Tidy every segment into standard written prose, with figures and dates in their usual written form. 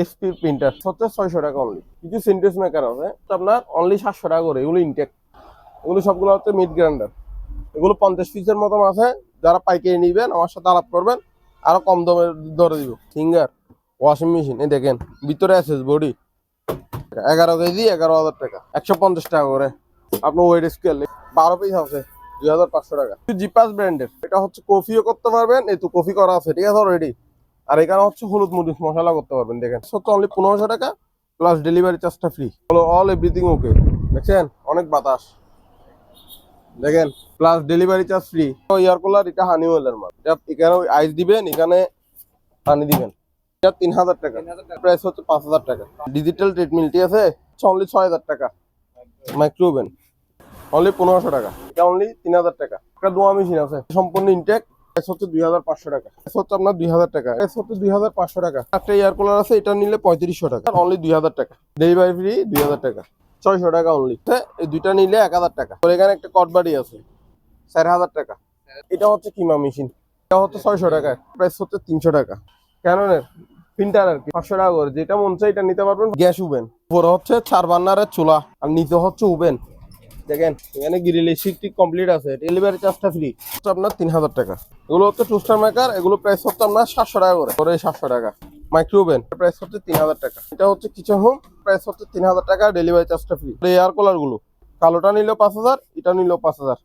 SP printer হচ্ছে 600 টাকা only. কিছু সিনটেক্স মেকার আছে আপনার অনলি 700 টাকা করে, এগুলো ইনটেক, এগুলো সবগুলো হচ্ছে মিড গ্রাইন্ডার। এগুলো 50 পিসের মতন আছে, যারা পাইকারি নিবেন আমার সাথে আলাপ করবেন, আরো কম দামে ধরে দিব। সিঙ্গার ওয়াশিং মেশিন এই দেখেন, ভিতরে আছে বডি, 11 কেজি 11,000 টাকা, 150 টাকা করে। আপনার ওয়েট স্কেল 12 পিস আছে 2,500 টাকা। জিপাস ব্র্যান্ডের, এটা হচ্ছে কফিও করতে পারবেন, এই তো কফি করা আছে ঠিক আছে অলরেডি। আর এখানে হচ্ছে হলুদ মরিচ মশলা করতে পারবেন, দেখেন হচ্ছে অনলি 1500 টাকা প্লাস ডেলিভারি চার্জটা ফ্রি। হলো অল এভরিথিং ওকে, দেখছেন অনেক বাতাস, দেখেন plus delivery charge free. Air cooler, এটা হানিওয়েলের মাল, এটা এখানে আইস দিবেন, এখানে পানি দিবেন। এটা 3000 টাকা, প্রাইস হচ্ছে 5000 টাকা। ডিজিটাল ট্রিটমেন্ট ঠিক আছে, অনলি 6000 টাকা। মাইক্রোওভেন অনলি 1500 টাকা, এটা অনলি 3000 টাকা। একটা দোয়া মেশিন আছে সম্পূর্ণ ইনটেক, প্রাইস হচ্ছে 2500 টাকা, প্রাইস হচ্ছে আপনার 2000 টাকা, প্রাইস হচ্ছে 2500 টাকা। একটা এয়ার কুলার আছে, এটা নিলে 3500 টাকা, অনলি 2000 টাকা, ডেলিভারি ফ্রি 2000 টাকা, 600 টাকা অনলি। এই দুইটা নিলে 1000 টাকা। তো এখানে একটা কটবাড়ি আছে 4000 টাকা। এটা হচ্ছে কিমা মেশিন, এটা হচ্ছে 600 টাকা, প্রাইস হচ্ছে 300 টাকা। ক্যাননের প্রিন্টার আর কি 500 টাকা করে, যেটা মন চাই এটা নিতে পারবেন। গ্যাস ওভেন, উপরে হচ্ছে 4 বার্নারের চুলা আর নিচে হচ্ছে ওভেন, দেখেন এখানে গ্রিল সিস্টেম কমপ্লিট আছে, ডেলিভারি চার্জটা ফ্রি, আপনার 3000 টাকা। এগুলো হচ্ছে টুস্টার মেকার, এগুলো প্রাইস হচ্ছে আপনার 700 টাকা করে 700 টাকা। মাইক্রোওভেন প্রাইস হচ্ছে 3000 টাকা। এটা হচ্ছে কিচেন হোম, প্রাইস হচ্ছে 3000 টাকা, ডেলিভারি চার্জটা ফ্রি। এয়ার কুলার গুলো কালোটা নিলেও 5000, এটা নিলেও 5000।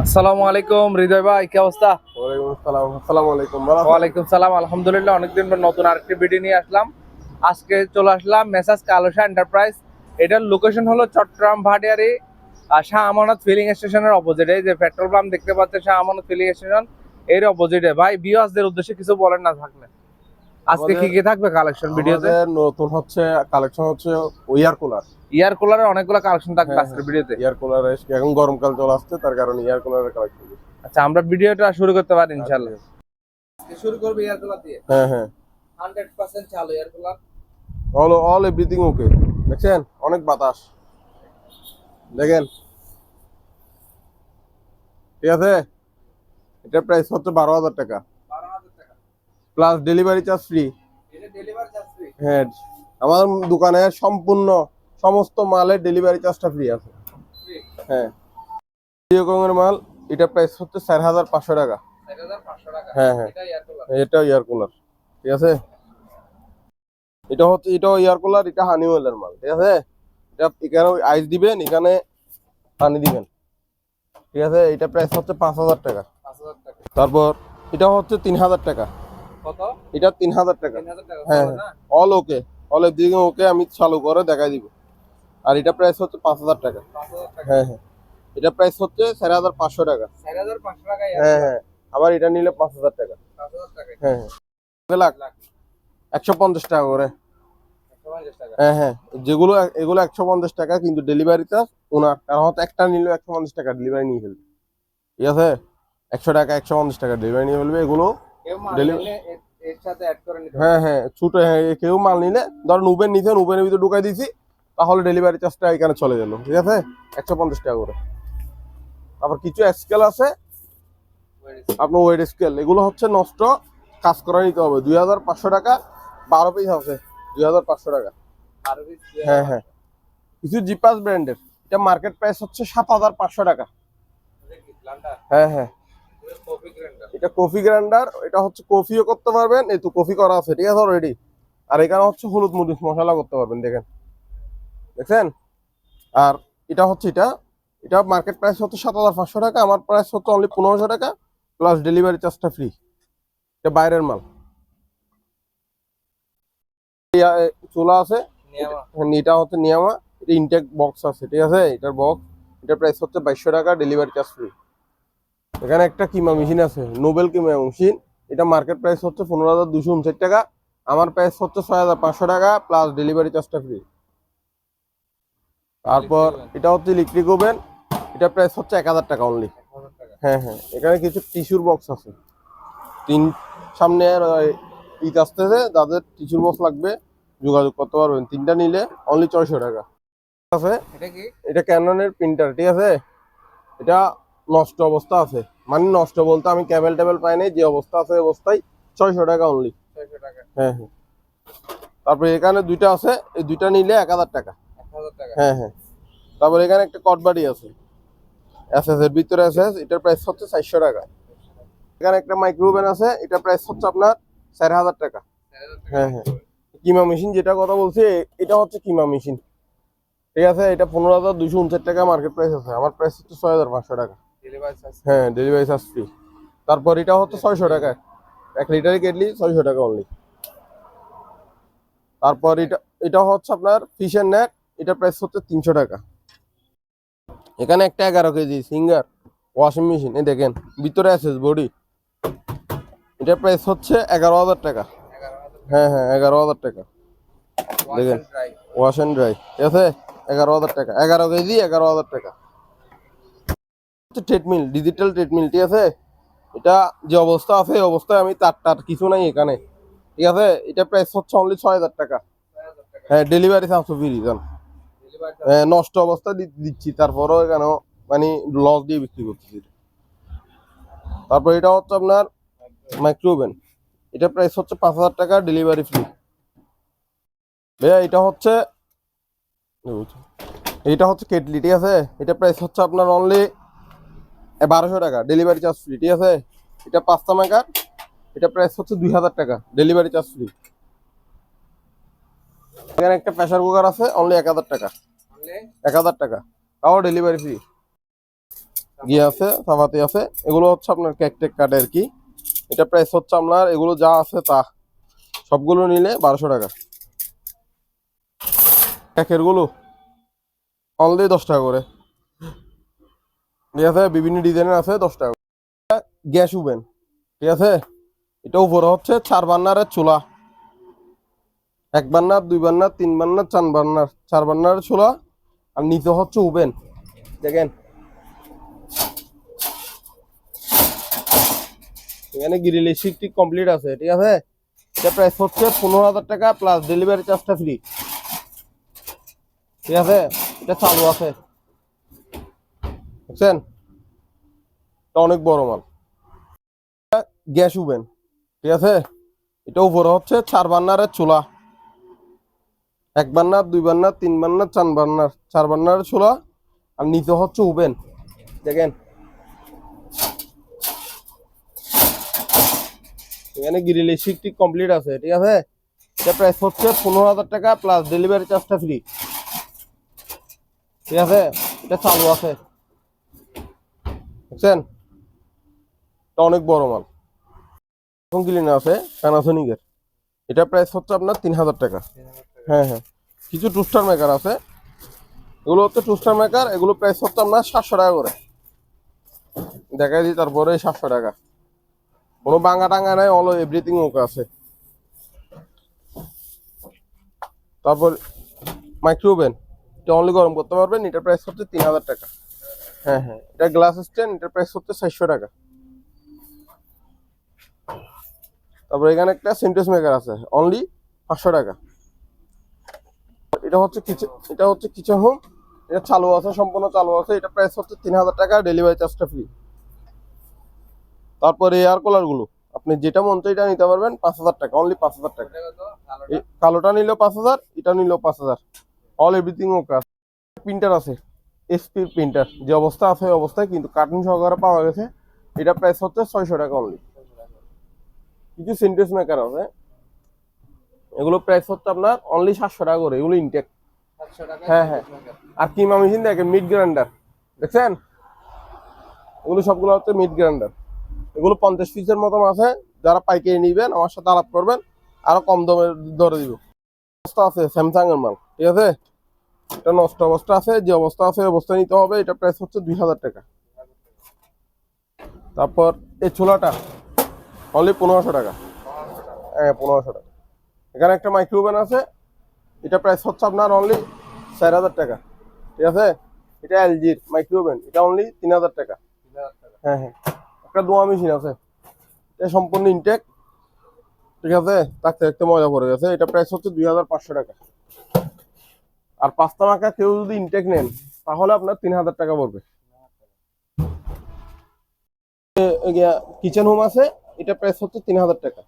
আসসালামু আলাইকুম হৃদয় ভাই, কি অবস্থা? ওয়ালাইকুম আসসালাম। আসসালামু আলাইকুম। ওয়ালাইকুম সালাম, আলহামদুলিল্লাহ। অনেকদিন পর নতুন আরেকটি ভিডিও নিয়ে আসলাম। আজকে চলে আসলাম মেসাজ কালোশা এন্টারপ্রাইজ। এটার লোকেশন হলো চট্টগ্রাম ভাটিয়ারি শাহ আমানত ফিলিং স্টেশনের অপোজিটে। যে পেট্রোল পাম্প দেখতে পাচ্ছেন শাহ আমানত ফিলিং স্টেশন, এর অপোজিটে। ভাই ভিউয়ার্সদের উদ্দেশ্যে কিছু বলেন না থাকলে, আজকে কি কি থাকবে কালেকশন ভিডিওতে? নতুন হচ্ছে কালেকশন হচ্ছে ইয়ার কুলার। ইয়ার কুলারের অনেকগুলো কালেকশন থাকবে আজকের ভিডিওতে। ইয়ার কুলার এখন গরমকাল চলে আসছে, তার কারণে ইয়ার কুলারের কালেকশন। আচ্ছা, আমরা ভিডিওটা শুরু করতে পারি ইনশাআল্লাহ। শুরু করব ইয়ার কুলার দিয়ে। হ্যাঁ হ্যাঁ, 100% চালু ইয়ার কুলার। অল এভরিথিং ওকে, দেখছেন অনেক বাতাস, দেখেন ঠিক আছে। এটা প্রাইস হচ্ছে 12,000 টাকা 12,000 টাকা প্লাস ডেলিভারি চার্জ ফ্রি। এটা ডেলিভারি চার্জ ফ্রি। হ্যাঁ, আমার দোকানের সম্পূর্ণ সমস্ত মালের ডেলিভারি চার্জটা ফ্রি আছে। হ্যাঁ, এর মাল, এটা প্রাইস হচ্ছে 4500 টাকা। 4500 টাকা। হ্যাঁ হ্যাঁ, এটা ইয়ার কুলার। এটা ইয়ার কুলার ঠিক আছে। এটাও ইয়ার কুলার, এটা হানিওয়েলের মাল ঠিক আছে। এটা এখানে আইস দিবেন, এখানে পানি দিবেন ঠিক আছে। এটা প্রাইস হচ্ছে 5000 টাকা। 5000 টাকা। তারপর এটা হচ্ছে 3000 টাকা। কত? এটা 3000 টাকা। 3000 টাকা। হ্যাঁ ভালো না? অল ওকে, অল এভরিথিং ওকে, আমি চালু করে দেখাই দিব। আর এটা প্রাইস হচ্ছে 5000 টাকা। 5000 টাকা। হ্যাঁ হ্যাঁ, এটা প্রাইস হচ্ছে 4500 টাকা। 4500 টাকা ইয়ার হ্যাঁ কুলার। হ্যাঁ, আবার এটা নিলে 5000 টাকা। 5000 টাকা। হ্যাঁ হ্যাঁ, লাখ 150 টাকা করে। 150 টাকা। হ্যাঁ হ্যাঁ, এগুলো 150 টাকা, কিন্তু ডেলিভারিটা ওনার, কারণ হচ্ছে একটা নিলে 150 টাকা ডেলিভারি নিয়ে ফেলবে ঠিক আছে। 100 টাকা 150 টাকা ডেলিভারি নিয়ে ফেলবে এগুলো। কেউ মাল ডেলিভারি, নিলে এর সাথে অ্যাড করে নিতে হ্যাঁ হ্যাঁ, ছোট, হ্যাঁ কেউ মাল নিলে ধরেন উবেন নিছেন, উবেনের ভিতরে ঢুকাই দিছি, তাহলে ডেলিভারি চার্জটা এখানে চলে গেল ঠিক আছে, 150 টাকা করে। তারপর কিছু স্কেল আছে পারবে। আপনার ওয়েট স্কেল, এগুলো হচ্ছে নষ্ট, কাজ করে নিতে হবে। 2500 টাকা, 12 পিস আছে 2500 টাকা। সার্ভিস হ্যাঁ হ্যাঁ, কিছু জিপাস ব্র্যান্ডের, এটা মার্কেট প্রাইস হচ্ছে 7500 টাকা। ব্লান্ডার। হ্যাঁ হ্যাঁ, কফি গ্রাইন্ডার। এটা কফি গ্রাইন্ডার, এটা হচ্ছে কফিও করতে পারবেন, এই তো কফি করা আছে ঠিক আছে অলরেডি। আর এখানে হচ্ছে হলুদ মরিচ মশলা করতে পারবেন, দেখেন দেখছেন। আর এটা হচ্ছে এটা এটা মার্কেট প্রাইস হচ্ছে 7500 টাকা, আমার প্রাইস হচ্ছে অনলি 1500 টাকা প্লাস ডেলিভারি চার্জটা ফ্রি। এটা বাইরের মাল। চুলা আছে, এটা হচ্ছে নিয়ামা, এটা ইনটেক বক্স আছে ঠিক আছে, এটার বক্স, এটার প্রাইস হচ্ছে 2200 টাকা, ডেলিভারি চার্জ ফ্রি। এখানে একটা কিমা মেশিন আছে, নোবেল কিমা মেশিন, এটা মার্কেট প্রাইস হচ্ছে 15259 টাকা, আমার প্রাইস হচ্ছে 6500 টাকা প্লাস ডেলিভারি চার্জটা ফ্রি। তারপর এটা হচ্ছে ইলেকট্রিক ওভেন, এটা প্রাইস হচ্ছে 1000 টাকা অনলি। 1000 টাকা। হ্যাঁ হ্যাঁ, এখানে কিছু টিস্যুর বক্স আছে, সামনে ঈদ আসতেছে, যাদের টিস্যুর বক্স লাগবে যোগাযোগ করতে পারবেন, 3টা নিলে অনলি 600 টাকা আছে। এটা কি? এটা ক্যাননের প্রিন্টার ঠিক আছে, এটা নষ্ট অবস্থা আছে, মানে নষ্ট বলতে আমি ক্যাবেল ট্যাবেল পাই নাই, যে অবস্থা আছে ওই অবস্থায় 600 টাকা অনলি। 600 টাকা। হ্যাঁ হ্যাঁ। তারপরে এখানে দুইটা আছে, এই দুইটা নিলে 1000 টাকা। 1000 টাকা। হ্যাঁ হ্যাঁ। তারপরে এখানে একটা কটবাড়ি আছে, এসএস এর ভিতরে এসএস, এটার প্রাইস হচ্ছে 400 টাকা। এখানে একটা মাইক্রোওভেন আছে, এটা প্রাইস হচ্ছে আপনার 4000 টাকা। 4000 টাকা। হ্যাঁ হ্যাঁ। কিমা মেশিন যেটা কথা বলছি, এটা হচ্ছে কিমা মেশিন, ঠিক আছে। এটা 15,259 টাকা মার্কেট প্রাইস আছে, আমার প্রাইস হচ্ছে 6500 টাকা। Delivery charge. হ্যাঁ, ডেলিভারি চার্জ ফ্রি। তারপর এটা হচ্ছে 600 টাকা, 1 লিটারের কেটলি 600 টাকা অনলি। তারপর এটা হচ্ছে আপনার ফিশের নেট, এটা প্রাইস হচ্ছে 300 টাকা। এখানে একটা 11 কেজি সিঙ্গার ওয়াশিং মেশিন, এই দেখেন ভিতরে আছে বডি, এটার প্রাইস হচ্ছে 11,000 টাকা। 11,000 হ্যাঁ হ্যাঁ, 11,000 টাকা। দেখেন ড্রাই। ওয়াশ অ্যান্ড ড্রাই, ঠিক আছে, 11,000 টাকা, 11 কেজি 11,000 টাকা। ট্রেডমিল, ডিজিটাল ট্রেডমিল, ঠিক আছে। এটা যে অবস্থা আছে এই অবস্থায় আমি তার কিছু নাই এখানে, ঠিক আছে। এটা প্রাইস হচ্ছে অনলি 6,000 টাকা। 6000 টাকা। হ্যাঁ, ডেলিভারি চার্জ ফ্রি জান। Delivery charge. হ্যাঁ, নষ্ট অবস্থা দিচ্ছি, তারপরেও এখানে মানে লস দিয়ে বিক্রি করতেছি। তারপর এটা হচ্ছে আপনার মাইক্রোওভেন, এটা প্রাইস হচ্ছে 5,000 টাকা, ডেলিভারি ফ্রি। ভাইয়া এটা হচ্ছে কেটলি, ঠিক আছে। এটা প্রাইস হচ্ছে আপনার অনলি 1200 টাকা, ডেলিভারি চার্জ ফ্রি, ঠিক আছে। এটা 5টা মেকার, এটা প্রাইস হচ্ছে 2000 টাকা, ডেলিভারি চার্জ ফ্রি। এখানে একটা প্রেসার কুকার আছে, অনলি 1000 টাকা। অনলি 1000 টাকা, তাও ডেলিভারি ফ্রি। গিয়ে আছে, চাপাতি আছে, এগুলো হচ্ছে আপনার কেক টেক কাটে আর কি। এটা প্রাইস হচ্ছে আপনার, এগুলো যা আছে তা সবগুলো নিলে 1200 টাকা। কেকের গুলো অনলি 10 টাকা করে, ঠিক আছে। বিভিন্ন ডিজাইনের আছে, 10 টাকা। গ্যাস ওভেন, ঠিক আছে। এটা উপরে হচ্ছে 4 বার্নারের চুলা, 1 বার্নার, 2 বার্নার, 3 বার্নার, 4 বার্নার, 4 বার্নারের চুলা। আর নিচে হচ্ছে ওভেন, দেখেন এখানে গ্রিল ঠিক কমপ্লিট আছে, ঠিক আছে। এটা প্রাইস হচ্ছে 15,000 টাকা প্লাস ডেলিভারি চার্জটা ফ্রি, ঠিক আছে। এটা চালু আছে, বুঝছেন, এটা অনেক বড় মাল। গ্যাস ওভেন, ঠিক আছে। এটা উপরে হচ্ছে 4 বার্নারের চুলা, 1 বার্নার, 2 বার্নার, 3 বার্নার, 4 বার্নার, 4 বার্নারের চুলা। আর নিচে হচ্ছে ওভেন, দেখেন এখানে গ্রিল ঠিক কমপ্লিট আছে, ঠিক আছে। এটা প্রাইস হচ্ছে 15,000 টাকা প্লাস ডেলিভারি চার্জটা ফ্রি, ঠিক আছে। এটা চালু আছে, বুঝছেন, এটা অনেক বড় মাল। এখন ক্লিনার আছে প্যানাসোনিকের, এটা প্রাইস হচ্ছে আপনার 3,000 টাকা। 3000 টাকা। হ্যাঁ হ্যাঁ। কিছু টুস্টার মেকার আছে, এগুলো হচ্ছে টুস্টার মেকার, এগুলো প্রাইস হচ্ছে আপনার 700 টাকা করে। দেখাই দিই তারপরে 700 টাকা, কোনো বাঙ্গা টাঙ্গা নাই, অল এভরিথিং ওকে আছে। তারপর মাইক্রোওভেন, এটা অনলি গরম করতে পারবেন, এটার প্রাইস হচ্ছে 3,000 টাকা। হ্যাঁ হ্যাঁ। এটা গ্লাস স্ট্যান্ড, এটার প্রাইস হচ্ছে 400 টাকা। তারপর এখানে একটা সেন্টেন্স মেকার আছে, অনলি 500 টাকা। এটা হচ্ছে কিচেন হোম, এটা চালু আছে, সম্পূর্ণ চালু আছে, এটা প্রাইস হচ্ছে 3,000 টাকা, ডেলিভারি চার্জটা ফ্রি। তারপরে এয়ার কুলার গুলো আপনি যেটা মন চাই এটা নিতে পারবেন, 5,000 টাকা, অনলি 5,000 টাকা। এটা কত? কালোটা? কালোটা নিলেও 5,000, এটা নিলেও 5,000, অল এভরিথিং ওকে আছে। প্রিন্টার আছে, এসপি প্রিন্টার, যে অবস্থা আছে ওই অবস্থায়, কিন্তু কার্টুন সহকারে পাওয়া গেছে। এটা প্রাইস হচ্ছে 600 টাকা অনলি। কিছু সিনটেক্স মেকার আছে, এগুলো প্রাইস হচ্ছে আপনার অনলি 700 টাকা করে, এগুলো ইনটেক। 700 টাকা। হ্যাঁ হ্যাঁ। আর কিমা মেশিন দেখেন, মিড গ্রাইন্ডার, দেখছেন, এগুলো সবগুলো হচ্ছে মিড গ্রাইন্ডার। এগুলো 50 পিসের মতন আছে, যারা পাইকারি নিবেন আমার সাথে আলাপ করবেন, আরো কম দামে ধরে দিব। অবস্থা আছে স্যামসাং এর মাল, ঠিক আছে। এটা নষ্ট অবস্থা আছে, যে অবস্থা আছে ওই অবস্থা নিতে হবে, এটা প্রাইস হচ্ছে 2,000 টাকা। তারপর এই ছোলাটা অনলি 1500 টাকা। হ্যাঁ, 1500 টাকা। এখানে একটা মাইক্রোওভেন আছে, এটা প্রাইস হচ্ছে আপনার অনলি 4,000 টাকা, ঠিক আছে। এটা এলজির মাইক্রোওভেন, এটা অনলি 3,000 টাকা। 3000 টাকা। হ্যাঁ হ্যাঁ। একটা দোয়া মেশিন আছে, এটা সম্পূর্ণ ইনটেক, ঠিক আছে। থাকতে থাকতে ময়লা পড়ে গেছে, এটা প্রাইস হচ্ছে 2,500 টাকা। আর 5টা মাকা কেউ যদি ইনটেক নেন তাহলে আপনার 3,000 টাকা পড়বে। কিচেন হোম আছে, এটা প্রাইস হচ্ছে 3000 টাকা,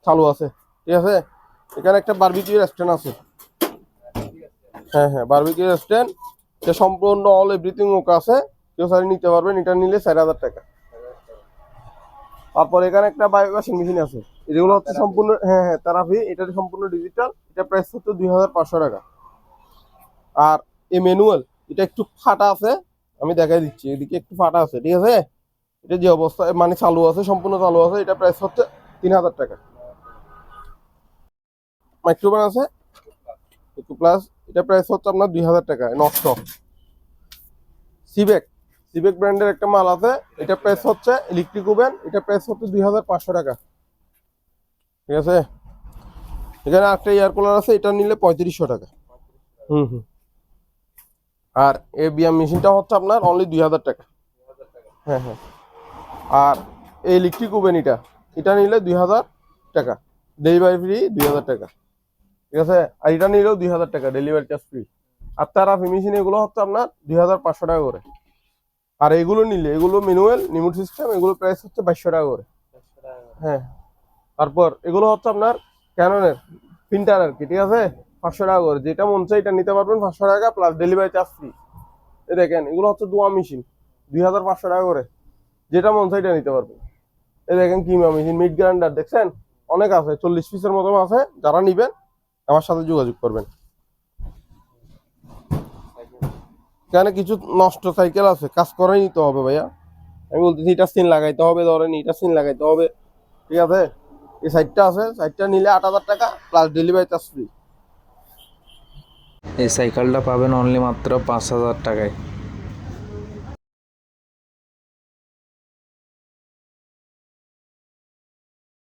চালু আছে। ঠিক আছে, এখানে একটা বারবিকিউ রেস্টুরেন্ট আছে। হ্যাঁ হ্যাঁ, বারবিকিউ রেস্টুরেন্ট, এটা সম্পূর্ণ অল এভরিথিং ওকে আছে, কেউ সারি নিতে পারবেন, এটা নিলে 4000 টাকা। তারপর এখানে একটা ওয়াশিং মেশিন আছে, এগুলো হচ্ছে সম্পূর্ণ, হ্যাঁ হ্যাঁ তেরাপি, এটা সম্পূর্ণ ডিজিটাল, এটা প্রাইস হচ্ছে 2500 টাকা। আর এই ম্যানুয়াল, এটা একটু ফাটা আছে, আমি দেখাই দিচ্ছি, এদিকে একটু ফাটা আছে। ঠিক আছে, এটা যে অবস্থা মানে চালু আছে, সম্পূর্ণ চালু আছে, এটা প্রাইস হচ্ছে 3000 টাকা। মাইক্রোওভেন আছে একটু প্লাস, এটা প্রাইস হচ্ছে আপনার 2000 টাকা নষ্ট। সিবেক, সিবেক ব্র্যান্ডের একটা মাল আছে, এটা প্রাইস হচ্ছে ইলেকট্রিক ওভেন, এটা প্রাইস হচ্ছে 2500 টাকা। ঠিক আছে, এখানে একটা এয়ার কুলার আছে, এটা নিলে 3500 টাকা। হুম হুম। আর এই বিয়াম মেশিনটা হচ্ছে আপনার অনলি 2000 টাকা। হ্যাঁ হ্যাঁ। আর এই ইলেকট্রিক ওভেন, এটা নিলে 2000 টাকা, ডেলিভারি ফ্রি 2000 টাকা। ঠিক আছে, আর এটা নিলেও 2000 টাকা, ডেলিভারি চার্জ ফ্রি। আর তারা মেশিন এগুলো হচ্ছে আপনার 2500 টাকা করে। আর এগুলো নিলে, এগুলো ম্যানুয়াল রিমোট সিস্টেম, এগুলো প্রাইস হচ্ছে 2200 টাকা করে। হ্যাঁ, তারপর এগুলো হচ্ছে আপনার ক্যাননের প্রিন্টার আর কি। ঠিক আছে, 500 টাকা করে, যেটা মন চাই এটা নিতে পারবেন 500 টাকা প্লাস ডেলিভারি চার্জ ফ্রি। এই দেখেন, এগুলো হচ্ছে দোয়া মেশিন, 2500 টাকা করে, যেটা মন চাই এটা নিতে পারবেন। এই দেখেন কিমা মেশিন, মিড গ্রাইন্ডার, দেখছেন অনেক আছে, 40 পিসের মতো আছে। যারা নিবেন আমার সাথে যোগাযোগ করবেন। এখানে কিছু নষ্ট সাইকেল আছে, কাজ করে নিতে হবে ভাইয়া। আমি বলতেছি এটা সিন লাগাইতে হবে, ধরেন এটা সিন লাগাইতে হবে। ঠিক আছে, এই সাইডটা আছে, সাইডটা নিলে 8000 টাকা প্লাস ডেলিভারি চার্জ ফ্রি। এই সাইকেলটা পাবেন অনলি মাত্র 5000 টাকায়।